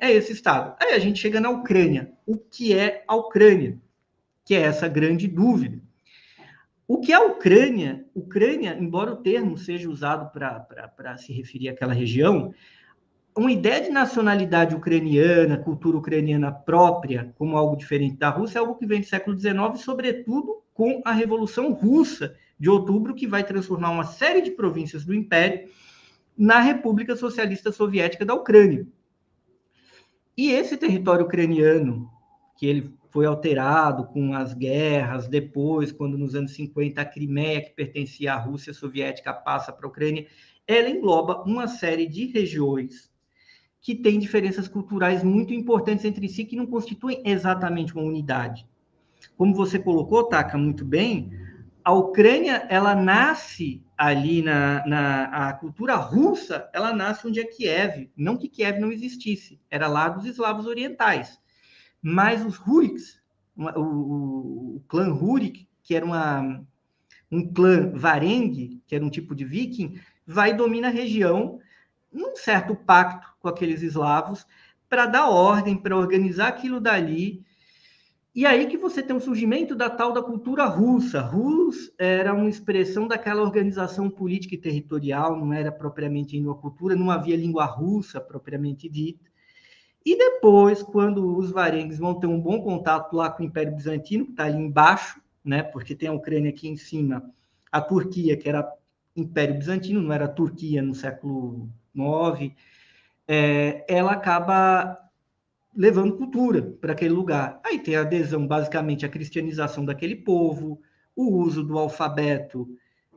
é esse Estado. Aí a gente chega na Ucrânia. O que é a Ucrânia? Que é essa grande dúvida. O que é a Ucrânia? Ucrânia, embora o termo seja usado para se referir àquela região, uma ideia de nacionalidade ucraniana, cultura ucraniana própria, como algo diferente da Rússia, é algo que vem do século XIX, sobretudo com a Revolução Russa de outubro, que vai transformar uma série de províncias do Império na República Socialista Soviética da Ucrânia. E esse território ucraniano, que ele foi alterado com as guerras, depois, quando nos anos 50 a Crimeia, que pertencia à Rússia Soviética, passa para a Ucrânia, ela engloba uma série de regiões que têm diferenças culturais muito importantes entre si, que não constituem exatamente uma unidade. Como você colocou, Taka, muito bem, a Ucrânia, ela nasce ali a cultura russa, ela nasce onde é Kiev. Não que Kiev não existisse, era lá dos eslavos orientais. Mas os Ruriks, o clã Rurik, que era um clã varengue, que era um tipo de viking, vai dominar a região num certo pacto com aqueles eslavos para dar ordem, para organizar aquilo dali. E aí que você tem o surgimento da tal da cultura russa. Rus era uma expressão daquela organização política e territorial, não era propriamente uma cultura, não havia língua russa propriamente dita. E depois, quando os varengues vão ter um bom contato lá com o Império Bizantino, que está ali embaixo, né, porque tem a Ucrânia aqui em cima, a Turquia, que era Império Bizantino, não era Turquia no século IX, ela acaba levando cultura para aquele lugar. Aí tem a adesão, basicamente, à cristianização daquele povo, o uso do alfabeto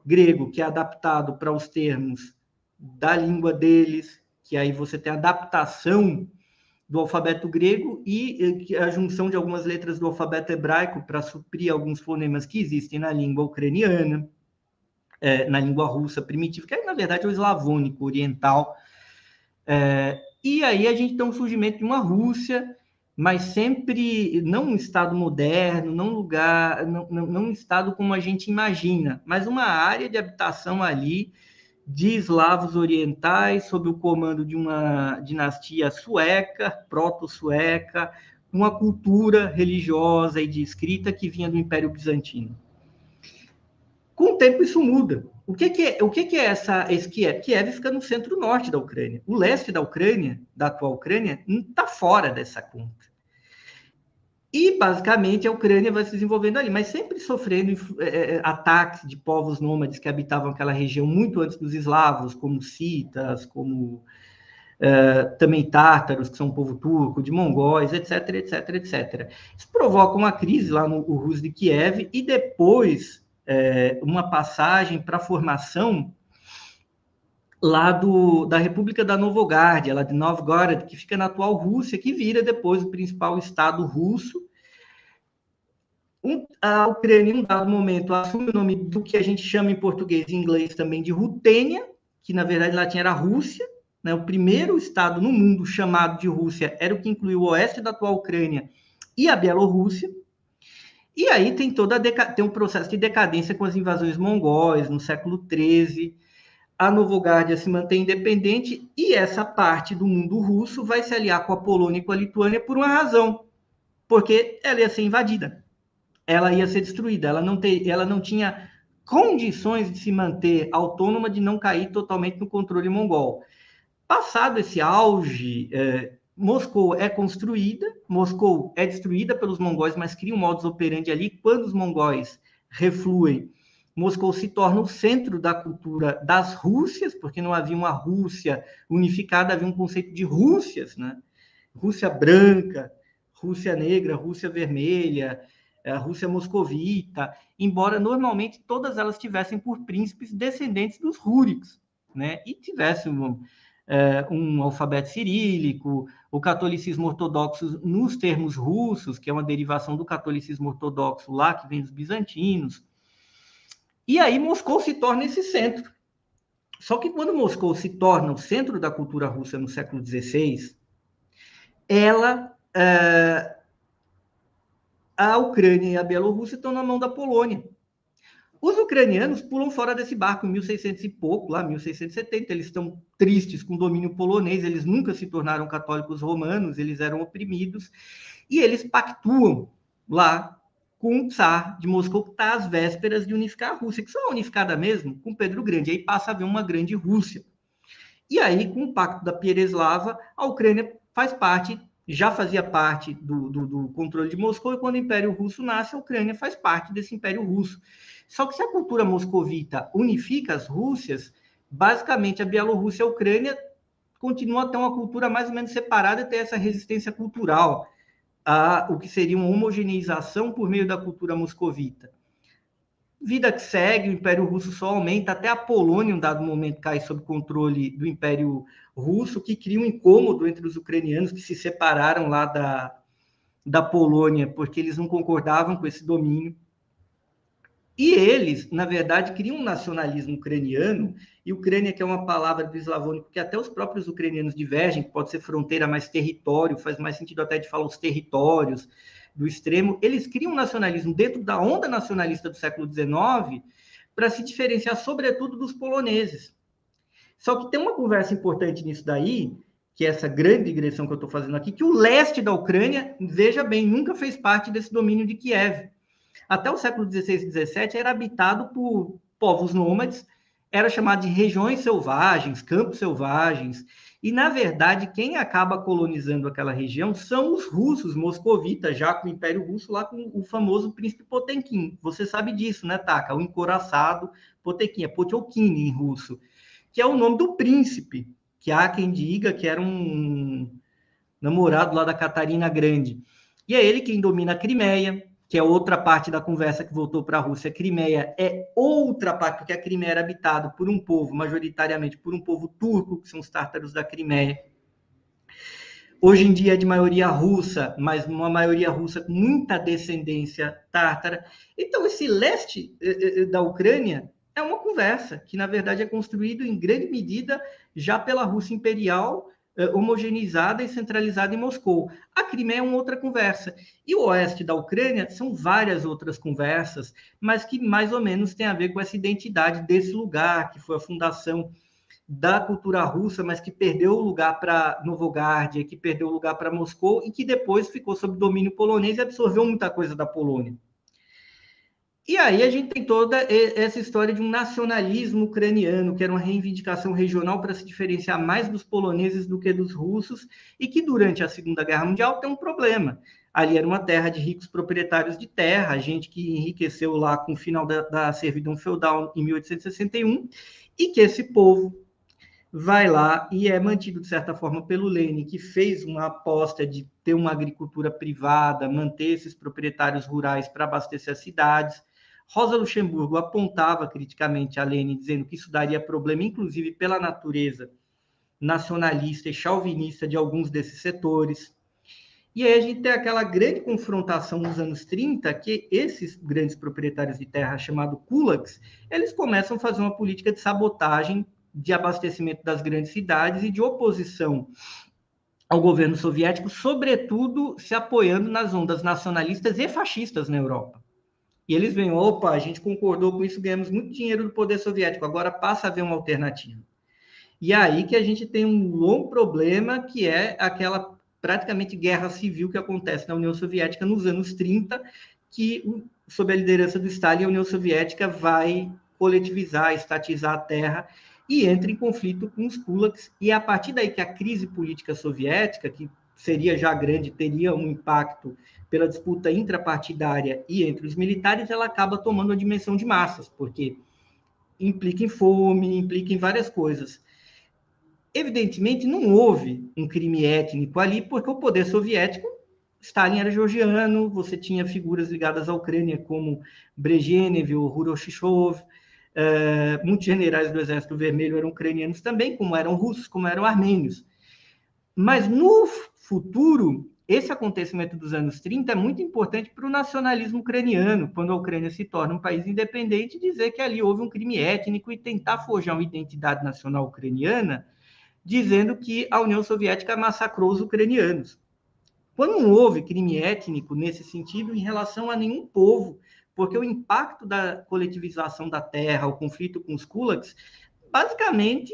grego, que é adaptado para os termos da língua deles, que aí você tem a adaptação do alfabeto grego e a junção de algumas letras do alfabeto hebraico para suprir alguns fonemas que existem na língua ucraniana, na língua russa primitiva, que na verdade é o eslavônico oriental. E aí a gente tem um surgimento de uma Rússia, mas sempre não um Estado moderno, não lugar, não um Estado como a gente imagina, mas uma área de habitação ali de eslavos orientais, sob o comando de uma dinastia sueca, proto-sueca, uma cultura religiosa e de escrita que vinha do Império Bizantino. Com o tempo isso muda. O que é esse Kiev? Kiev fica no centro-norte da Ucrânia. O leste da Ucrânia, da atual Ucrânia, está fora dessa conta. E, basicamente, a Ucrânia vai se desenvolvendo ali, mas sempre sofrendo ataques de povos nômades que habitavam aquela região muito antes dos eslavos, como citas, como também tártaros, que são um povo turco, de mongóis, etc, etc, etc. Isso provoca uma crise lá no Rus de Kiev e depois uma passagem para a formação lá da República da Novogárdia, lá de Novgorod, que fica na atual Rússia, que vira depois o principal estado russo. A Ucrânia, em um dado momento, assume o nome do que a gente chama em português e inglês também de Rutênia, que na verdade latim era Rússia, né? O primeiro estado no mundo chamado de Rússia era o que incluiu o oeste da atual Ucrânia e a Bielorrússia. E aí tem um processo de decadência com as invasões mongóis no século XIII. A Novogárdia se mantém independente e essa parte do mundo russo vai se aliar com a Polônia e com a Lituânia por uma razão, porque ela ia ser invadida, ela ia ser destruída, ela não tinha condições de se manter autônoma, de não cair totalmente no controle mongol. Passado esse auge, Moscou é construída, Moscou é destruída pelos mongóis, mas cria um modus operandi ali. Quando os mongóis refluem, Moscou se torna o centro da cultura das Rússias, porque não havia uma Rússia unificada, havia um conceito de Rússias, né? Rússia branca, Rússia negra, Rússia vermelha, a Rússia moscovita, embora normalmente todas elas tivessem por príncipes descendentes dos Ruriks, né? E tivessem um alfabeto cirílico, o catolicismo ortodoxo nos termos russos, que é uma derivação do catolicismo ortodoxo lá, que vem dos bizantinos. E aí Moscou se torna esse centro. Só que quando Moscou se torna o centro da cultura russa no século XVI, ela, a Ucrânia e a Bielorrússia estão na mão da Polônia. Os ucranianos pulam fora desse barco em 1600 e pouco, lá 1670, eles estão tristes com o domínio polonês, eles nunca se tornaram católicos romanos, eles eram oprimidos, e eles pactuam lá com o Tsar de Moscou, que está às vésperas de unificar a Rússia, que só é unificada mesmo com Pedro Grande, aí passa a haver uma grande Rússia. E aí, com o Pacto da Pereslava, a Ucrânia faz parte, já fazia parte do controle de Moscou, e quando o Império Russo nasce, a Ucrânia faz parte desse Império Russo. Só que se a cultura moscovita unifica as Rússias, basicamente a Bielorrússia e a Ucrânia continuam a ter uma cultura mais ou menos separada e ter essa resistência cultural a o que seria uma homogeneização por meio da cultura moscovita. Vida que segue, o Império Russo só aumenta, até a Polônia, em um dado momento, cai sob controle do Império Russo, que cria um incômodo entre os ucranianos que se separaram lá da Polônia, porque eles não concordavam com esse domínio. E eles, na verdade, criam um nacionalismo ucraniano, e Ucrânia, que é uma palavra do eslavônico que até os próprios ucranianos divergem, que pode ser fronteira, mais território, faz mais sentido até de falar os territórios do extremo, eles criam um nacionalismo dentro da onda nacionalista do século XIX para se diferenciar, sobretudo, dos poloneses. Só que tem uma conversa importante nisso daí, que é essa grande digressão que eu estou fazendo aqui, que o leste da Ucrânia, veja bem, nunca fez parte desse domínio de Kiev. Até o século XVI e XVII era habitado por povos nômades, era chamado de regiões selvagens, campos selvagens, e, na verdade, quem acaba colonizando aquela região são os russos moscovitas, já com o Império Russo, lá com o famoso príncipe Potemkin. Você sabe disso, né, Taka? O encouraçado Potemkin, é Potiokin em russo, que é o nome do príncipe, que há quem diga que era um namorado lá da Catarina Grande. E é ele quem domina a Crimeia, que é outra parte da conversa que voltou para a Rússia. A Crimeia é outra parte, porque a Crimeia era habitada por um povo, majoritariamente por um povo turco, que são os tártaros da Crimeia. Hoje em dia é de maioria russa, mas uma maioria russa com muita descendência tártara. Então, esse leste da Ucrânia é uma conversa que, na verdade, é construído em grande medida já pela Rússia imperial, homogeneizada e centralizada em Moscou. A Crimeia é uma outra conversa. E o oeste da Ucrânia são várias outras conversas, mas que mais ou menos tem a ver com essa identidade desse lugar, que foi a fundação da cultura russa, mas que perdeu o lugar para Novogárdia, que perdeu o lugar para Moscou e que depois ficou sob domínio polonês e absorveu muita coisa da Polônia. E aí a gente tem toda essa história de um nacionalismo ucraniano, que era uma reivindicação regional para se diferenciar mais dos poloneses do que dos russos, e que durante a Segunda Guerra Mundial tem um problema. Ali era uma terra de ricos proprietários de terra, gente que enriqueceu lá com o final da servidão feudal em 1861, e que esse povo vai lá e é mantido, de certa forma, pelo Lenin, que fez uma aposta de ter uma agricultura privada, manter esses proprietários rurais para abastecer as cidades. Rosa Luxemburgo apontava criticamente a Lenin, dizendo que isso daria problema, inclusive pela natureza nacionalista e chauvinista de alguns desses setores. E aí a gente tem aquela grande confrontação nos anos 30, que esses grandes proprietários de terra, chamados kulaks, eles começam a fazer uma política de sabotagem de abastecimento das grandes cidades e de oposição ao governo soviético, sobretudo se apoiando nas ondas nacionalistas e fascistas na Europa. E eles veem, opa, a gente concordou com isso, ganhamos muito dinheiro do poder soviético, agora passa a haver uma alternativa. E aí que a gente tem um longo problema, que é aquela praticamente guerra civil que acontece na União Soviética nos anos 30, que, sob a liderança do Stalin, a União Soviética vai coletivizar, estatizar a terra e entra em conflito com os kulaks. E é a partir daí que a crise política soviética, que seria já grande, teria um impacto pela disputa intrapartidária e entre os militares, ela acaba tomando a dimensão de massas, porque implica em fome, implica em várias coisas. Evidentemente, não houve um crime étnico ali, porque o poder soviético, Stalin era georgiano, você tinha figuras ligadas à Ucrânia, como Brezhnev ou Khrushchev, muitos generais do Exército Vermelho eram ucranianos também, como eram russos, como eram armênios. Mas, no futuro, esse acontecimento dos anos 30 é muito importante para o nacionalismo ucraniano, quando a Ucrânia se torna um país independente, dizer que ali houve um crime étnico e tentar forjar uma identidade nacional ucraniana, dizendo que a União Soviética massacrou os ucranianos. Quando não houve crime étnico nesse sentido em relação a nenhum povo porque o impacto da coletivização da terra, o conflito com os kulaks, basicamente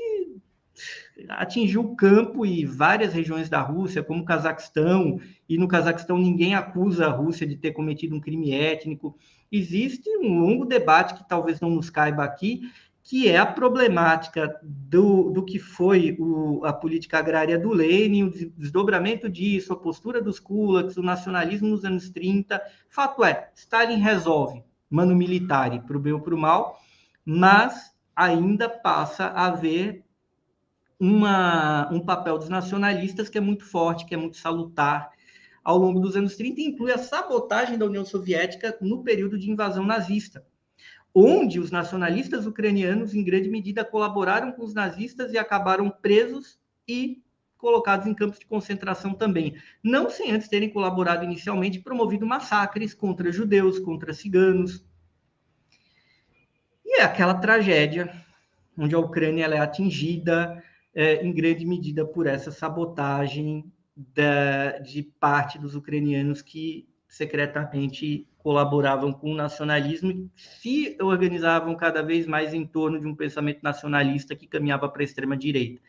atingiu o campo e várias regiões da Rússia, como o Cazaquistão, e no Cazaquistão ninguém acusa a Rússia de ter cometido um crime étnico. Existe um longo debate que talvez não nos caiba aqui, que é a problemática do que foi a política agrária do Lenin, o desdobramento disso, a postura dos kulaks, o nacionalismo nos anos 30. Fato é, Stalin resolve, mano militar, para o bem ou para o mal, mas ainda passa a haver um papel dos nacionalistas que é muito forte, que é muito salutar ao longo dos anos 30, e inclui a sabotagem da União Soviética no período de invasão nazista, onde os nacionalistas ucranianos, em grande medida, colaboraram com os nazistas e acabaram presos e colocados em campos de concentração também, não sem antes terem colaborado inicialmente, promovido massacres contra judeus, contra ciganos. E é aquela tragédia onde a Ucrânia ela é atingida em grande medida por essa sabotagem de parte dos ucranianos que secretamente colaboravam com o nacionalismo e se organizavam cada vez mais em torno de um pensamento nacionalista que caminhava para a extrema-direita.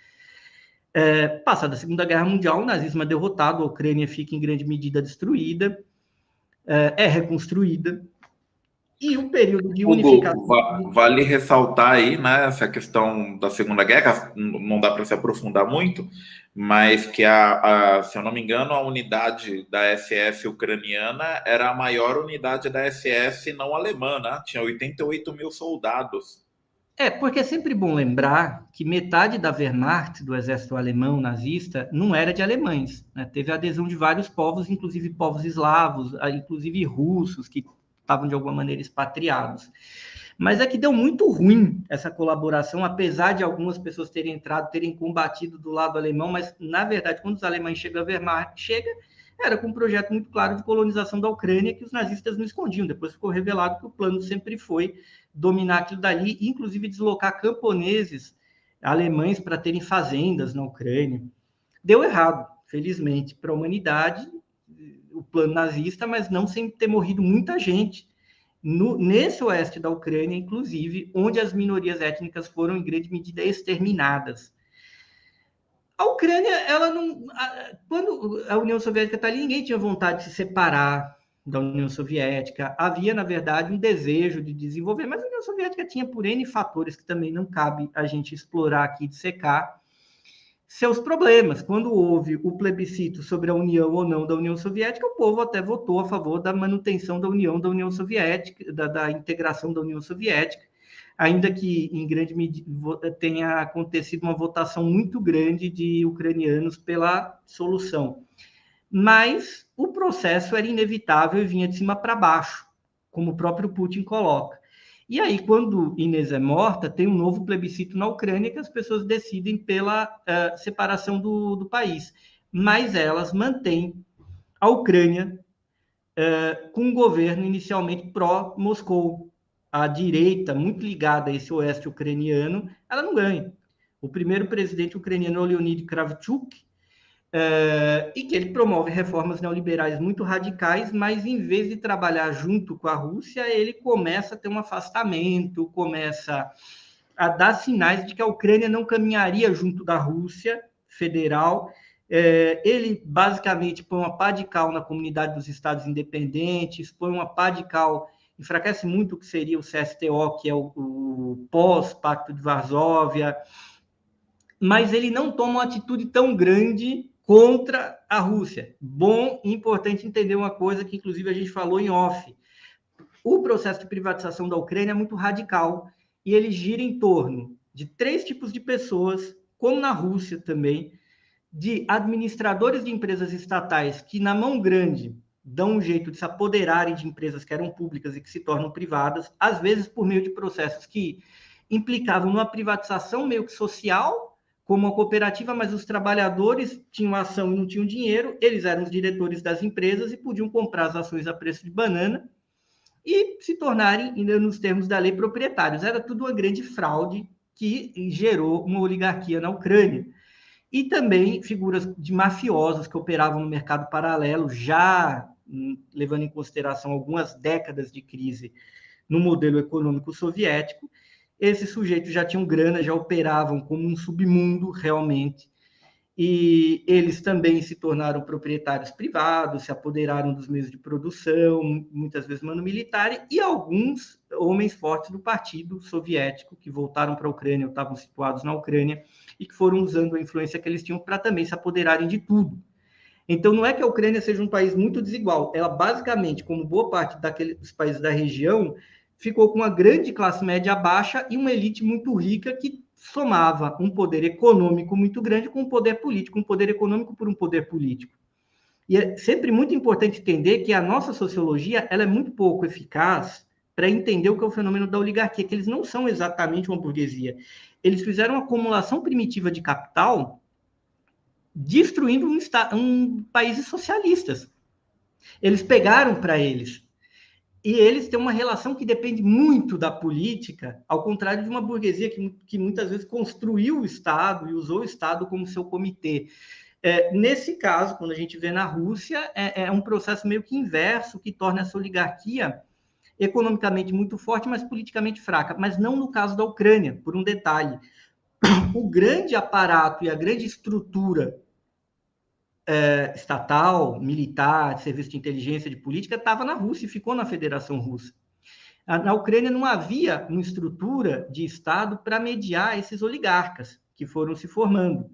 Passada a Segunda Guerra Mundial, o nazismo é derrotado, a Ucrânia fica em grande medida destruída, é reconstruída, e o período de unificação... Hugo, vale ressaltar aí, né, essa questão da Segunda Guerra, não dá para se aprofundar muito, mas que, se eu não me engano, a unidade da SS ucraniana era a maior unidade da SS não alemã, né? Tinha 88 mil soldados. Porque é sempre bom lembrar que metade da Wehrmacht, do exército alemão nazista, não era de alemães. Né? Teve a adesão de vários povos, inclusive povos eslavos, inclusive russos, que estavam de alguma maneira expatriados. Mas é que deu muito ruim essa colaboração, apesar de algumas pessoas terem entrado, terem combatido do lado alemão, mas, na verdade, quando os alemães chegam, a Wehrmacht chega, era com um projeto muito claro de colonização da Ucrânia que os nazistas não escondiam. Depois ficou revelado que o plano sempre foi dominar aquilo dali, inclusive deslocar camponeses alemães para terem fazendas na Ucrânia. Deu errado, felizmente, para a humanidade, o plano nazista, mas não sem ter morrido muita gente nesse oeste da Ucrânia, inclusive, onde as minorias étnicas foram, em grande medida, exterminadas. A Ucrânia, ela não... Quando a União Soviética está ali, ninguém tinha vontade de se separar da União Soviética. Havia, na verdade, um desejo de desenvolver, mas a União Soviética tinha, por N fatores que também não cabe a gente explorar aqui, dissecar, seus problemas. Quando houve o plebiscito sobre a união ou não da União Soviética, o povo até votou a favor da manutenção da União Soviética, da integração da União Soviética, ainda que em grande medida tenha acontecido uma votação muito grande de ucranianos pela solução. Mas o processo era inevitável e vinha de cima para baixo, como o próprio Putin coloca. E aí, quando Inês é morta, tem um novo plebiscito na Ucrânia que as pessoas decidem pela separação do país. Mas elas mantêm a Ucrânia com um governo inicialmente pró-Moscou. A direita, muito ligada a esse oeste ucraniano, ela não ganha. O primeiro presidente ucraniano é o Leonid Kravchuk, e que ele promove reformas neoliberais muito radicais, mas em vez de trabalhar junto com a Rússia, ele começa a ter um afastamento, começa a dar sinais de que a Ucrânia não caminharia junto da Rússia federal. Ele basicamente põe uma pá de cal na comunidade dos estados independentes, põe uma pá de cal, enfraquece muito o que seria o CSTO, que é o pós-Pacto de Varsóvia, mas ele não toma uma atitude tão grande contra a Rússia. Bom e importante entender uma coisa que, inclusive, a gente falou em off. O processo de privatização da Ucrânia é muito radical e ele gira em torno de 3 tipos de pessoas, como na Rússia também, de administradores de empresas estatais que, na mão grande, dão um jeito de se apoderarem de empresas que eram públicas e que se tornam privadas, às vezes por meio de processos que implicavam numa privatização meio que social, como uma cooperativa, mas os trabalhadores tinham ação e não tinham dinheiro, eles eram os diretores das empresas e podiam comprar as ações a preço de banana e se tornarem, ainda nos termos da lei, proprietários. Era tudo uma grande fraude que gerou uma oligarquia na Ucrânia. E também figuras de mafiosos que operavam no mercado paralelo, já levando em consideração algumas décadas de crise no modelo econômico soviético. Esses sujeitos já tinham grana, já operavam como um submundo realmente, e eles também se tornaram proprietários privados, se apoderaram dos meios de produção, muitas vezes mano militar, e alguns homens fortes do partido soviético que voltaram para a Ucrânia, ou estavam situados na Ucrânia, e que foram usando a influência que eles tinham para também se apoderarem de tudo. Então, não é que a Ucrânia seja um país muito desigual, ela basicamente, como boa parte dos países da região, ficou com uma grande classe média baixa e uma elite muito rica que somava um poder econômico muito grande com um poder político, um poder econômico por um poder político. E é sempre muito importante entender que a nossa sociologia ela é muito pouco eficaz para entender o que é o fenômeno da oligarquia, que eles não são exatamente uma burguesia. Eles fizeram uma acumulação primitiva de capital destruindo países socialistas. Eles pegaram para eles. E eles têm uma relação que depende muito da política, ao contrário de uma burguesia que muitas vezes construiu o Estado e usou o Estado como seu comitê. Nesse caso, quando a gente vê na Rússia, é um processo meio que inverso, que torna essa oligarquia economicamente muito forte, mas politicamente fraca. Mas não no caso da Ucrânia, por um detalhe. O grande aparato e a grande estrutura estatal, militar, de serviço de inteligência, de política, estava na Rússia e ficou na Federação Russa. Na Ucrânia não havia uma estrutura de Estado para mediar esses oligarcas que foram se formando.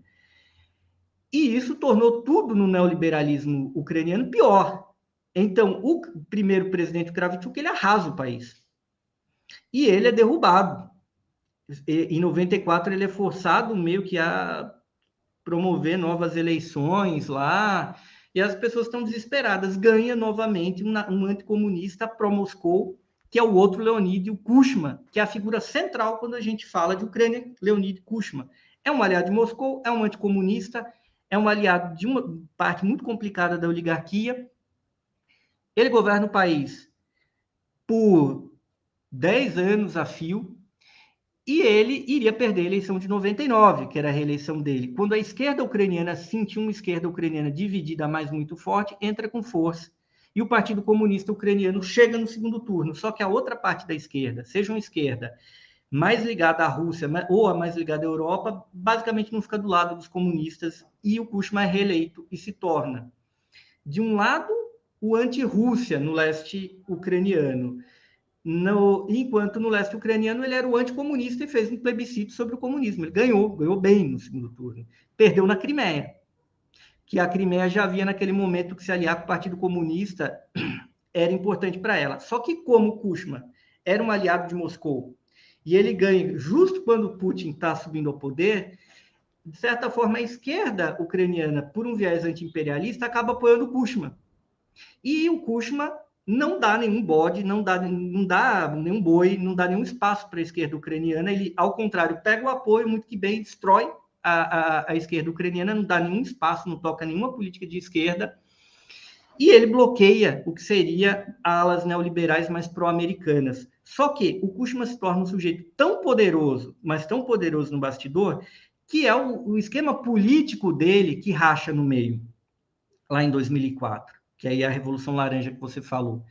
E isso tornou tudo no neoliberalismo ucraniano pior. Então, o primeiro presidente Kravchuk, ele arrasa o país. E ele é derrubado. Em 94, ele é forçado meio que a promover novas eleições lá, e as pessoas estão desesperadas. Ganha novamente um anticomunista pró-Moscou, que é o outro Leonid, o Kuchma, que é a figura central quando a gente fala de Ucrânia, Leonid Kuchma. É um aliado de Moscou, é um anticomunista, é um aliado de uma parte muito complicada da oligarquia. Ele governa o país por 10 anos a fio, e ele iria perder a eleição de 99, que era a reeleição dele. Quando a esquerda ucraniana sentiu uma esquerda ucraniana dividida, mas muito forte, entra com força. E o Partido Comunista Ucraniano chega no segundo turno. Só que a outra parte da esquerda, seja uma esquerda mais ligada à Rússia ou a mais ligada à Europa, basicamente não fica do lado dos comunistas, e o Kuchma é reeleito e se torna, de um lado, o anti-Rússia no leste ucraniano, enquanto no leste ucraniano ele era o anticomunista e fez um plebiscito sobre o comunismo. Ele ganhou bem no segundo turno. Perdeu na Crimeia, que a Crimeia já havia naquele momento que se aliar com o Partido Comunista era importante para ela. Só que como o Kuchma era um aliado de Moscou e ele ganha justo quando Putin está subindo ao poder, de certa forma a esquerda ucraniana, por um viés anti-imperialista, acaba apoiando o Kuchma. E o Kuchma não dá nenhum bode, não dá nenhum boi, não dá nenhum espaço para a esquerda ucraniana. Ele, ao contrário, pega o apoio muito que bem, destrói a esquerda ucraniana, não dá nenhum espaço, não toca nenhuma política de esquerda, e ele bloqueia o que seria alas neoliberais mais pró-americanas. Só que o Kuchma se torna um sujeito tão poderoso, mas tão poderoso no bastidor, que é o esquema político dele que racha no meio, lá em 2004. Que aí é a Revolução Laranja que você falou,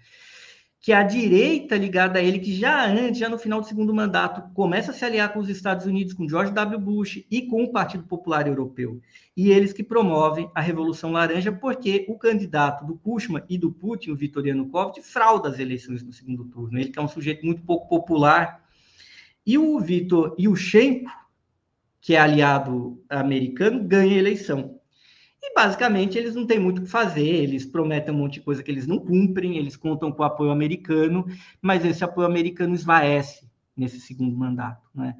que a direita ligada a ele, que já no final do segundo mandato, começa a se aliar com os Estados Unidos, com George W. Bush e com o Partido Popular Europeu. E eles que promovem a Revolução Laranja, porque o candidato do Kuchma e do Putin, o Viktor Yanukovych, frauda as eleições no segundo turno. Ele que é um sujeito muito pouco popular. E o Viktor Yushchenko, que é aliado americano, ganha a eleição. E, basicamente, eles não têm muito o que fazer, eles prometem um monte de coisa que eles não cumprem, eles contam com o apoio americano, mas esse apoio americano esvaece nesse segundo mandato, né?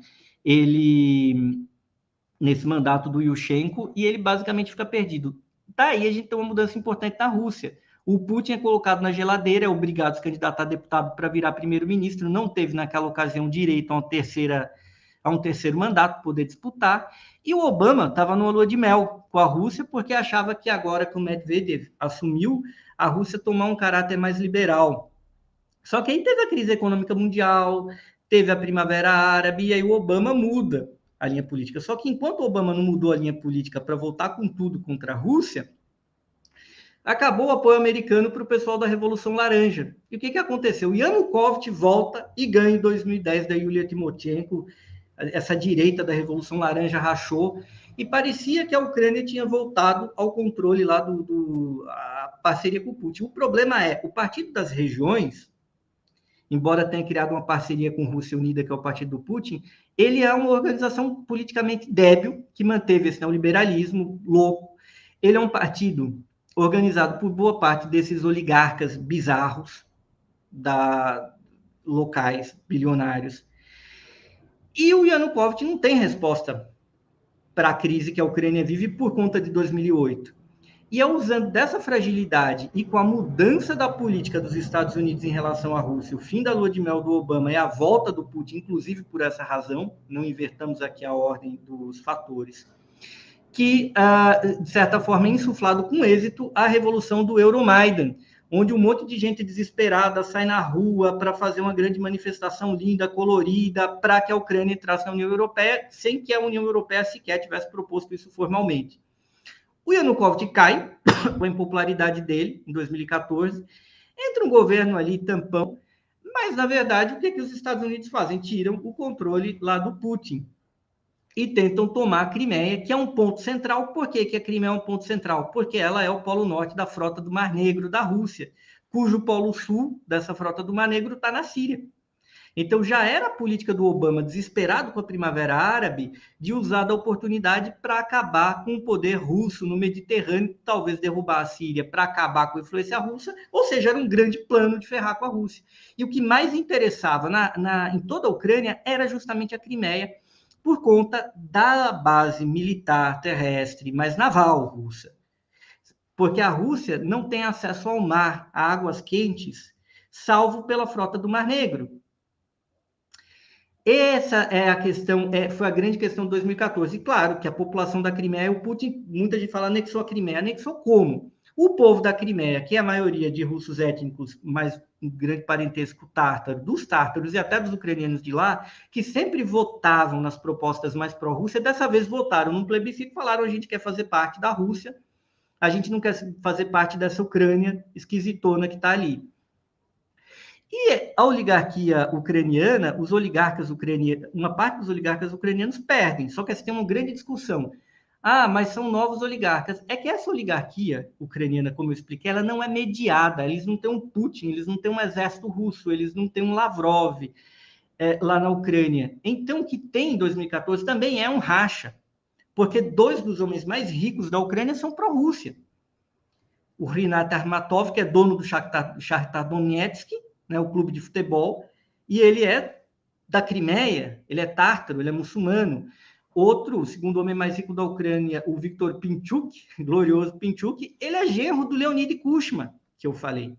Nesse mandato do Yushchenko, e ele basicamente fica perdido. Daí a gente tem uma mudança importante na Rússia. O Putin é colocado na geladeira, é obrigado a se candidatar a deputado para virar primeiro-ministro, não teve naquela ocasião direito a um terceiro mandato, poder disputar, e o Obama estava numa lua de mel com a Rússia, porque achava que agora que o Medvedev assumiu, a Rússia tomar um caráter mais liberal. Só que aí teve a crise econômica mundial, teve a Primavera Árabe, e aí o Obama muda a linha política. Só que enquanto o Obama não mudou a linha política para voltar com tudo contra a Rússia, acabou o apoio americano para o pessoal da Revolução Laranja. E o que aconteceu? O Yanukovych volta e ganha em 2010 da Yulia Tymoshenko. Essa direita da Revolução Laranja rachou e parecia que a Ucrânia tinha voltado ao controle lá a parceria com o Putin. O problema é, o Partido das Regiões, embora tenha criado uma parceria com a Rússia Unida, que é o partido do Putin, ele é uma organização politicamente débil, que manteve esse neoliberalismo louco. Ele é um partido organizado por boa parte desses oligarcas bizarros, locais, bilionários. E o Yanukovych não tem resposta para a crise que a Ucrânia vive por conta de 2008. E é usando dessa fragilidade e com a mudança da política dos Estados Unidos em relação à Rússia, o fim da lua de mel do Obama e a volta do Putin, inclusive por essa razão, não invertamos aqui a ordem dos fatores, que, de certa forma, é insuflado com êxito a revolução do Euromaidan, onde um monte de gente desesperada sai na rua para fazer uma grande manifestação linda, colorida, para que a Ucrânia entrasse na União Europeia, sem que a União Europeia sequer tivesse proposto isso formalmente. O Yanukovych cai, com a impopularidade dele, em 2014, entra um governo ali tampão, mas, na verdade, o que os Estados Unidos fazem? Tiram o controle lá do Putin e tentam tomar a Crimeia, que é um ponto central. Por que a Crimeia é um ponto central? Porque ela é o polo norte da frota do Mar Negro da Rússia, cujo polo sul dessa frota do Mar Negro está na Síria. Então, já era a política do Obama, desesperado com a Primavera Árabe, de usar da oportunidade para acabar com o poder russo no Mediterrâneo, talvez derrubar a Síria para acabar com a influência russa, ou seja, era um grande plano de ferrar com a Rússia. E o que mais interessava em toda a Ucrânia era justamente a Crimeia, por conta da base militar terrestre, mas naval russa. Porque a Rússia não tem acesso ao mar, a águas quentes, salvo pela frota do Mar Negro. Essa é a questão, foi a grande questão de 2014. E claro que a população da Crimeia, o Putin, muita gente fala, anexou a Crimeia. Anexou como? O povo da Crimeia, que é a maioria de russos étnicos, mas um grande parentesco tártaro, dos tártaros e até dos ucranianos de lá, que sempre votavam nas propostas mais pró-Rússia, dessa vez votaram num plebiscito e falaram: a gente quer fazer parte da Rússia, a gente não quer fazer parte dessa Ucrânia esquisitona que está ali. E a oligarquia ucraniana, os oligarcas ucranianos, uma parte dos oligarcas ucranianos perdem, só que assim, tem uma grande discussão. Ah, mas são novos oligarcas. É que essa oligarquia ucraniana, como eu expliquei, ela não é mediada. Eles não têm um Putin, eles não têm um exército russo, eles não têm um Lavrov lá na Ucrânia. Então, o que tem em 2014 também é um racha, porque dois dos homens mais ricos da Ucrânia são pró-Rússia. O Rinat Akhmatov, que é dono do Shakhtar Donetsk, né, o clube de futebol, e ele é da Crimeia, ele é tártaro, ele é muçulmano. Outro, o segundo homem mais rico da Ucrânia, o Viktor Pinchuk, glorioso Pinchuk, ele é genro do Leonid Kuchma, que eu falei.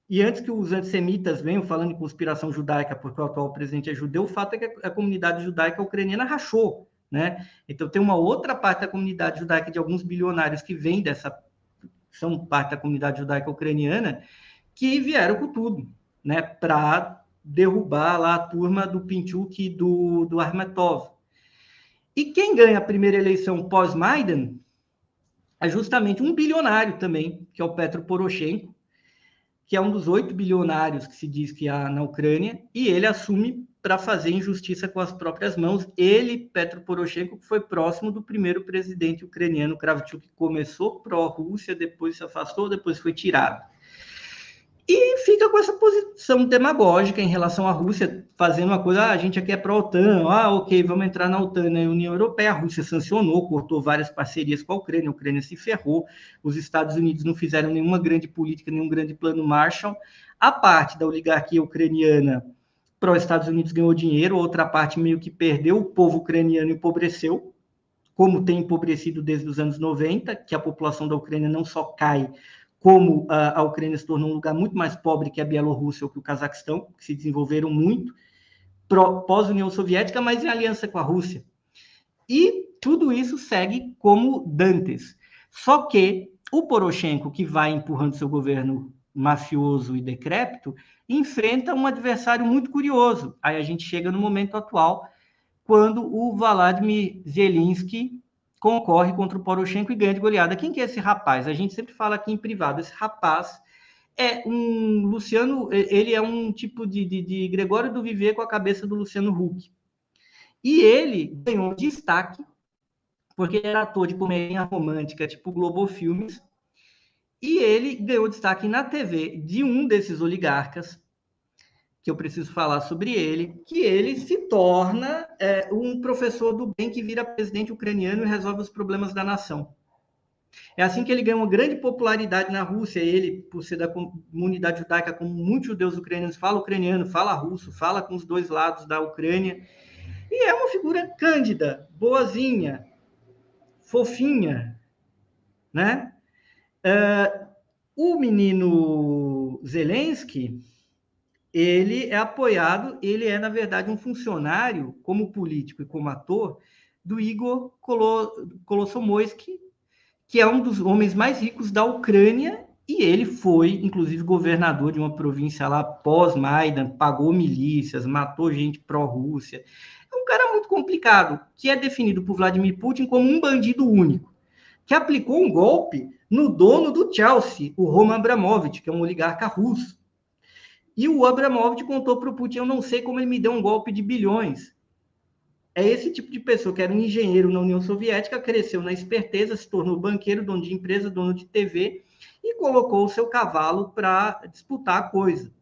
E antes que os antissemitas venham falando em conspiração judaica, porque o atual presidente é judeu, o fato é que a comunidade judaica ucraniana rachou, né? Então tem uma outra parte da comunidade judaica de alguns bilionários que vêm são parte da comunidade judaica ucraniana, que vieram com tudo, né? Para derrubar lá a turma do Pinchuk e do Akhmatov. E quem ganha a primeira eleição pós-Maidan é justamente um bilionário também, que é o Petro Poroshenko, que é um dos 8 bilionários que se diz que há na Ucrânia, e ele assume para fazer injustiça com as próprias mãos. Ele, Petro Poroshenko, que foi próximo do primeiro presidente ucraniano, Kravchuk, que começou pró-Rússia, depois se afastou, depois foi tirado. E fica com essa posição demagógica em relação à Rússia, fazendo uma coisa, a gente aqui é pró-OTAN, ok, vamos entrar na OTAN, na União Europeia. A Rússia sancionou, cortou várias parcerias com a Ucrânia se ferrou, os Estados Unidos não fizeram nenhuma grande política, nenhum grande plano Marshall. A parte da oligarquia ucraniana pró-Estados Unidos ganhou dinheiro, outra parte meio que perdeu, o povo ucraniano empobreceu, como tem empobrecido desde os anos 90, que a população da Ucrânia não só cai, como a Ucrânia se tornou um lugar muito mais pobre que a Bielorrússia ou que o Cazaquistão, que se desenvolveram muito pós-União Soviética, mas em aliança com a Rússia. E tudo isso segue como Dantes. Só que o Poroshenko, que vai empurrando seu governo mafioso e decrépito, enfrenta um adversário muito curioso. Aí a gente chega no momento atual, quando o Vladimir Zelensky concorre contra o Poroshenko e ganha de goleada. Quem que é esse rapaz? A gente sempre fala aqui em privado. Esse rapaz é um Luciano, ele é um tipo de Gregório do Vivier com a cabeça do Luciano Huck. E ele ganhou destaque, porque ele era ator de comédia romântica, tipo Globo Filmes, e ele ganhou destaque na TV de um desses oligarcas, que eu preciso falar sobre ele, que ele se torna um professor do bem que vira presidente ucraniano e resolve os problemas da nação. É assim que ele ganha uma grande popularidade na Rússia. Ele, por ser da comunidade judaica, como muitos judeus ucranianos, fala ucraniano, fala russo, fala com os dois lados da Ucrânia. E é uma figura cândida, boazinha, fofinha, né? O menino Zelensky, ele é apoiado, ele é, na verdade, um funcionário, como político e como ator, do Igor Kolosomoisky, que é um dos homens mais ricos da Ucrânia, e ele foi, inclusive, governador de uma província lá pós-Maidan, pagou milícias, matou gente pró-Rússia. É um cara muito complicado, que é definido por Vladimir Putin como um bandido único, que aplicou um golpe no dono do Chelsea, o Roman Abramovich, que é um oligarca russo. E o Abramovich contou para o Putin, eu não sei como ele me deu um golpe de bilhões. É esse tipo de pessoa que era um engenheiro na União Soviética, cresceu na esperteza, se tornou banqueiro, dono de empresa, dono de TV, e colocou o seu cavalo para disputar a coisa.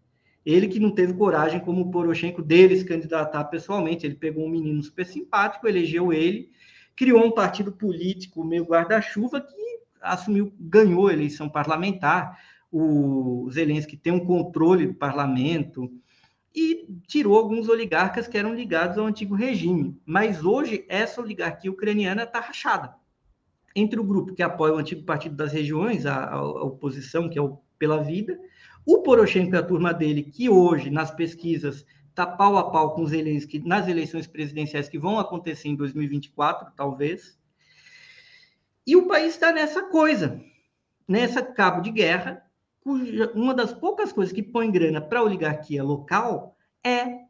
Ele que não teve coragem, como o Poroshenko, dele se candidatar pessoalmente, ele pegou um menino super simpático, elegeu ele, criou um partido político meio guarda-chuva que assumiu, ganhou a eleição parlamentar. O Zelensky tem um controle do parlamento, e tirou alguns oligarcas que eram ligados ao antigo regime. Mas hoje, essa oligarquia ucraniana está rachada entre o grupo que apoia o antigo Partido das Regiões, a oposição, que é o Pela Vida, o Poroshenko e a turma dele, que hoje, nas pesquisas, está pau a pau com os Zelensky nas eleições presidenciais que vão acontecer em 2024, talvez. E o país está nessa coisa, nessa cabo de guerra, uma das poucas coisas que põe grana para a oligarquia local é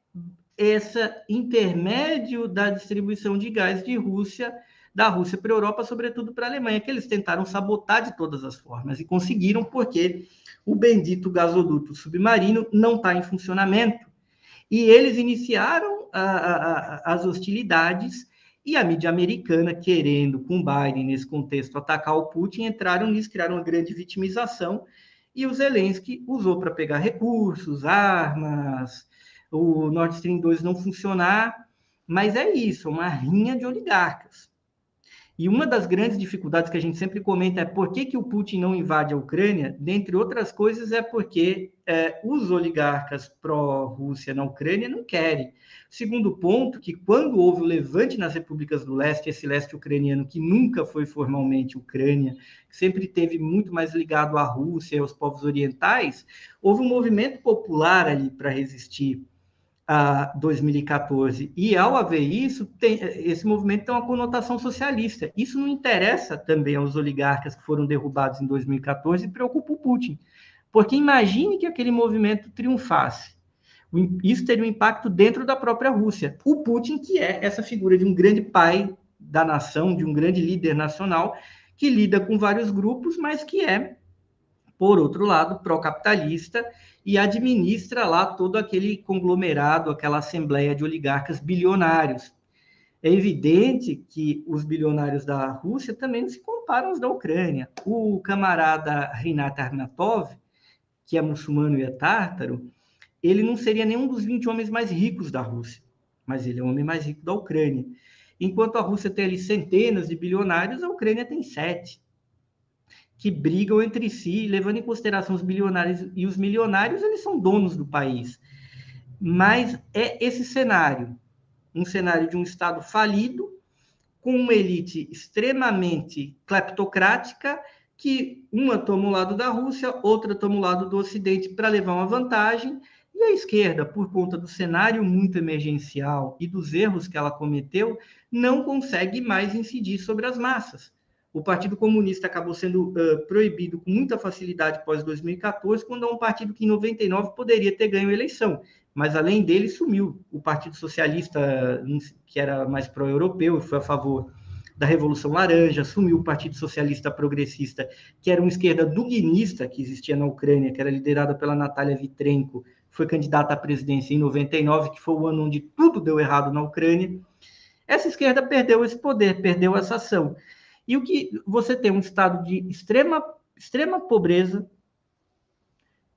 esse intermédio da distribuição de gás da Rússia para a Europa, sobretudo para a Alemanha, que eles tentaram sabotar de todas as formas e conseguiram, porque o bendito gasoduto submarino não está em funcionamento. E eles iniciaram as hostilidades, e a mídia americana, querendo, com Biden, nesse contexto, atacar o Putin, entraram nisso, criaram uma grande vitimização, e o Zelensky usou para pegar recursos, armas, o Nord Stream 2 não funcionar, mas é isso, uma rinha de oligarcas. E uma das grandes dificuldades que a gente sempre comenta é por que o Putin não invade a Ucrânia, dentre outras coisas, é porque os oligarcas pró-Rússia na Ucrânia não querem. Segundo ponto, que quando houve o levante nas repúblicas do leste, esse leste ucraniano que nunca foi formalmente Ucrânia, sempre teve muito mais ligado à Rússia e aos povos orientais, houve um movimento popular ali para resistir a 2014. E, ao haver isso, esse movimento tem uma conotação socialista. Isso não interessa também aos oligarcas que foram derrubados em 2014 e preocupa o Putin. Porque imagine que aquele movimento triunfasse. Isso teria um impacto dentro da própria Rússia. O Putin, que é essa figura de um grande pai da nação, de um grande líder nacional, que lida com vários grupos, mas que é, por outro lado, pró-capitalista e administra lá todo aquele conglomerado, aquela assembleia de oligarcas bilionários. É evidente que os bilionários da Rússia também não se comparam aos da Ucrânia. O camarada Rinat Armatov, que é muçulmano e é tártaro, ele não seria nenhum dos 20 homens mais ricos da Rússia, mas ele é o homem mais rico da Ucrânia. Enquanto a Rússia tem ali centenas de bilionários, a Ucrânia tem 7, que brigam entre si, levando em consideração os bilionários e os milionários, eles são donos do país. Mas é esse cenário, um cenário de um Estado falido, com uma elite extremamente cleptocrática, que uma toma o lado da Rússia, outra toma o lado do Ocidente para levar uma vantagem, e a esquerda, por conta do cenário muito emergencial e dos erros que ela cometeu, não consegue mais incidir sobre as massas. O Partido Comunista acabou sendo proibido com muita facilidade pós 2014, quando é um partido que em 99 poderia ter ganho a eleição. Mas, além dele, sumiu. O Partido Socialista, que era mais pró-europeu e foi a favor da Revolução Laranja, assumiu o Partido Socialista Progressista, que era uma esquerda duguinista que existia na Ucrânia, que era liderada pela Natália Vitrenko, foi candidata à presidência em 99, que foi o ano onde tudo deu errado na Ucrânia. Essa esquerda perdeu esse poder, perdeu essa ação. E o que você tem um estado de extrema pobreza,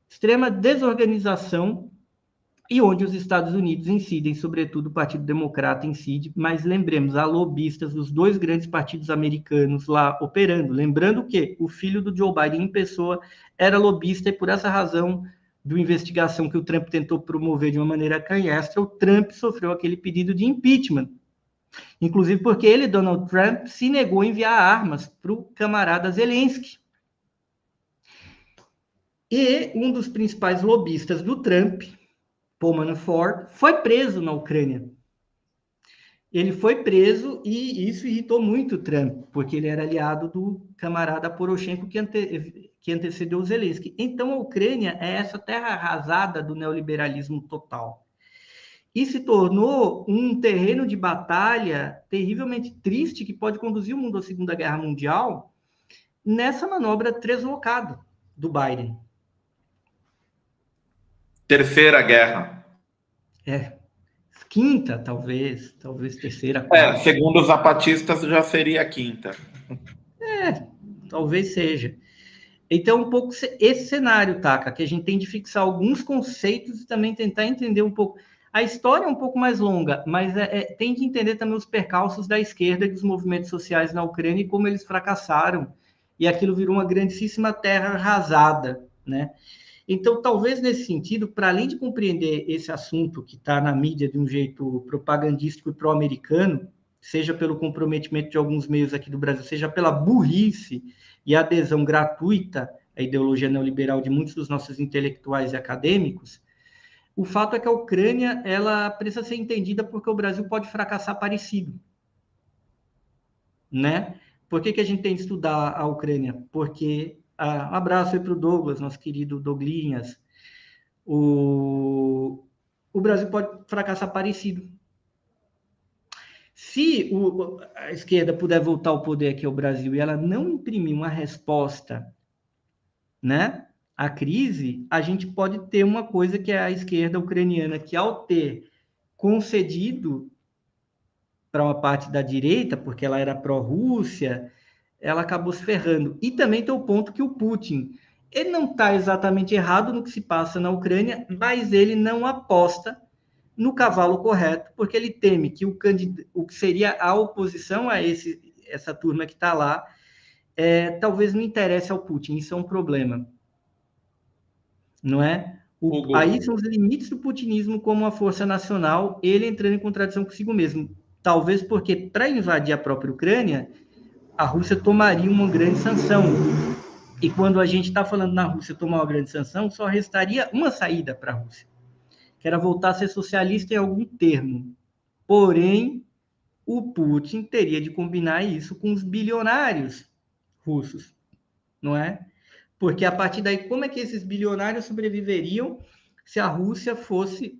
extrema desorganização, e onde os Estados Unidos incidem, sobretudo o Partido Democrata incide, mas lembremos, há lobistas dos dois grandes partidos americanos lá operando. Lembrando que o filho do Joe Biden em pessoa era lobista e por essa razão da investigação que o Trump tentou promover de uma maneira canhestra, o Trump sofreu aquele pedido de impeachment. Inclusive porque ele, Donald Trump, se negou a enviar armas para o camarada Zelensky. E um dos principais lobistas do Trump, Paul Manafort, foi preso na Ucrânia. Ele foi preso e isso irritou muito o Trump, porque ele era aliado do camarada Poroshenko que antecedeu o Zelensky. Então, a Ucrânia é essa terra arrasada do neoliberalismo total. E se tornou um terreno de batalha terrivelmente triste que pode conduzir o mundo à Segunda Guerra Mundial nessa manobra deslocada do Biden. Terceira guerra. Quinta, talvez terceira, quarta. Segundo os zapatistas, já seria a quinta. Talvez seja. Então, um pouco esse cenário, Taka, que a gente tem de fixar alguns conceitos e também tentar entender um pouco. A história é um pouco mais longa, mas tem que entender também os percalços da esquerda e dos movimentos sociais na Ucrânia e como eles fracassaram. E aquilo virou uma grandíssima terra arrasada, né? Então, talvez nesse sentido, para além de compreender esse assunto que está na mídia de um jeito propagandístico e pró-americano, seja pelo comprometimento de alguns meios aqui do Brasil, seja pela burrice e adesão gratuita à ideologia neoliberal de muitos dos nossos intelectuais e acadêmicos, o fato é que a Ucrânia ela precisa ser entendida porque o Brasil pode fracassar parecido, né? Por que a gente tem que estudar a Ucrânia? Porque, um abraço aí para o Douglas, nosso querido Douglinhas, o Brasil pode fracassar parecido. Se a esquerda puder voltar ao poder aqui ao Brasil e ela não imprimir uma resposta, né, à crise, a gente pode ter uma coisa que é a esquerda ucraniana, que ao ter concedido para uma parte da direita, porque ela era pró-Rússia, ela acabou se ferrando. E também tem o ponto que o Putin, ele não está exatamente errado no que se passa na Ucrânia, mas ele não aposta no cavalo correto, porque ele teme que o que seria a oposição a essa turma que está lá, talvez não interesse ao Putin. Isso é um problema, não é? Aí são os limites do putinismo como uma força nacional, ele entrando em contradição consigo mesmo. Talvez porque, para invadir a própria Ucrânia, a Rússia tomaria uma grande sanção. E quando a gente está falando na Rússia tomar uma grande sanção, só restaria uma saída para a Rússia, que era voltar a ser socialista em algum termo. Porém, o Putin teria de combinar isso com os bilionários russos, não é? Porque a partir daí, como é que esses bilionários sobreviveriam se a Rússia fosse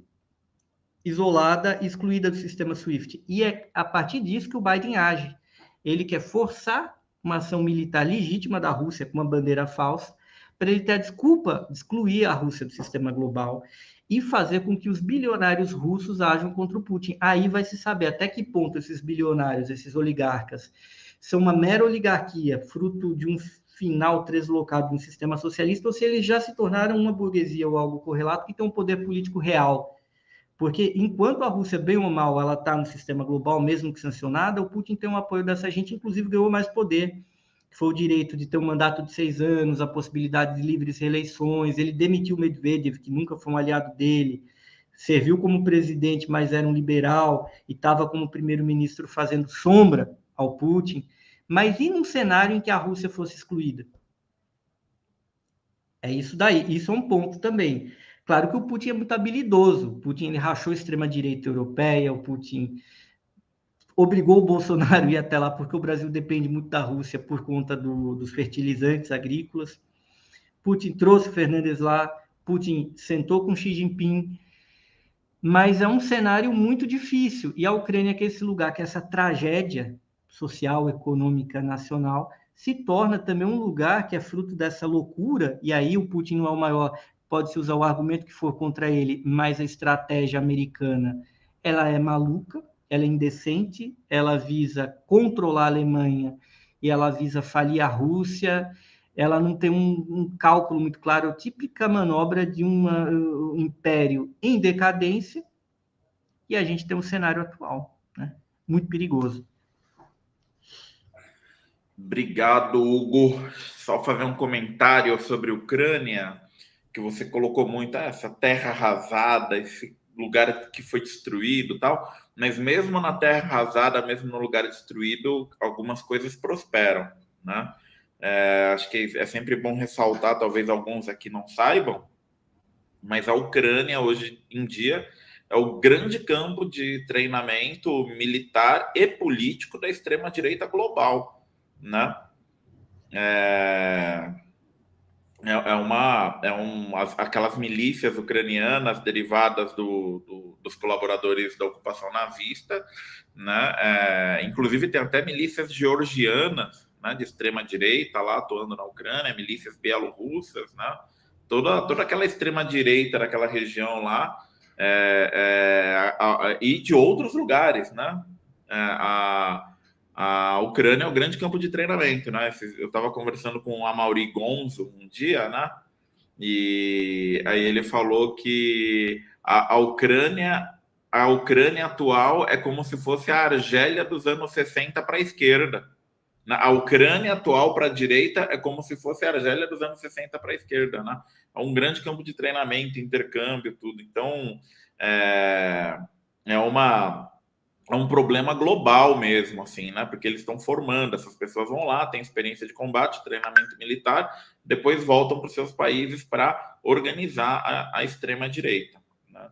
isolada, excluída do sistema SWIFT? E é a partir disso que o Biden age. Ele quer forçar uma ação militar legítima da Rússia com uma bandeira falsa, para ele ter a desculpa de excluir a Rússia do sistema global e fazer com que os bilionários russos ajam contra o Putin. Aí vai se saber até que ponto esses bilionários, esses oligarcas, são uma mera oligarquia, fruto de um final deslocado de um sistema socialista, ou se eles já se tornaram uma burguesia ou algo correlato que tem um poder político real. Porque enquanto a Rússia, bem ou mal, ela está no sistema global, mesmo que sancionada, o Putin tem um apoio dessa gente, inclusive ganhou mais poder, que foi o direito de ter um mandato de 6 anos, a possibilidade de livres reeleições, ele demitiu o Medvedev, que nunca foi um aliado dele, serviu como presidente, mas era um liberal, e estava como primeiro-ministro fazendo sombra ao Putin. Mas e num cenário em que a Rússia fosse excluída? É isso daí, isso é um ponto também. Claro que o Putin é muito habilidoso. O Putin ele rachou a extrema-direita europeia, o Putin obrigou o Bolsonaro a ir até lá, porque o Brasil depende muito da Rússia por conta dos fertilizantes agrícolas. Putin trouxe Fernandes lá, Putin sentou com Xi Jinping, mas é um cenário muito difícil. E a Ucrânia, que é esse lugar, que é essa tragédia, social, econômica, nacional, se torna também um lugar que é fruto dessa loucura, e aí o Putin não é o maior, pode-se usar o argumento que for contra ele, mas a estratégia americana, ela é maluca, ela é indecente, ela visa controlar a Alemanha e ela visa falir a Rússia, ela não tem um cálculo muito claro, é a típica manobra de um império em decadência, e a gente tem um cenário atual, né? Muito perigoso. Obrigado, Hugo. Só fazer um comentário sobre a Ucrânia, que você colocou muito, essa terra arrasada, esse lugar que foi destruído, tal. Mas mesmo na terra arrasada, mesmo no lugar destruído, algumas coisas prosperam, né? Acho que é sempre bom ressaltar, talvez alguns aqui não saibam, mas a Ucrânia hoje em dia é o grande campo de treinamento militar e político da extrema direita global, né? É, aquelas milícias ucranianas derivadas dos colaboradores da ocupação nazista, né? Inclusive tem até milícias georgianas, né, de extrema direita lá atuando na Ucrânia, milícias bielorrussas, né? Toda aquela extrema direita daquela região lá e de outros lugares, né? A Ucrânia é o grande campo de treinamento, né? Eu estava conversando com o Amaury Gonzo um dia, né? E aí ele falou que a Ucrânia atual é como se fosse a Argélia dos anos 60 para a esquerda. A Ucrânia atual para a direita é como se fosse a Argélia dos anos 60 para a esquerda, né? É um grande campo de treinamento, intercâmbio, tudo. Então, é, é uma é um problema global mesmo, assim, né? Porque eles estão formando, essas pessoas vão lá, têm experiência de combate, treinamento militar, depois voltam para os seus países para organizar a extrema-direita, né?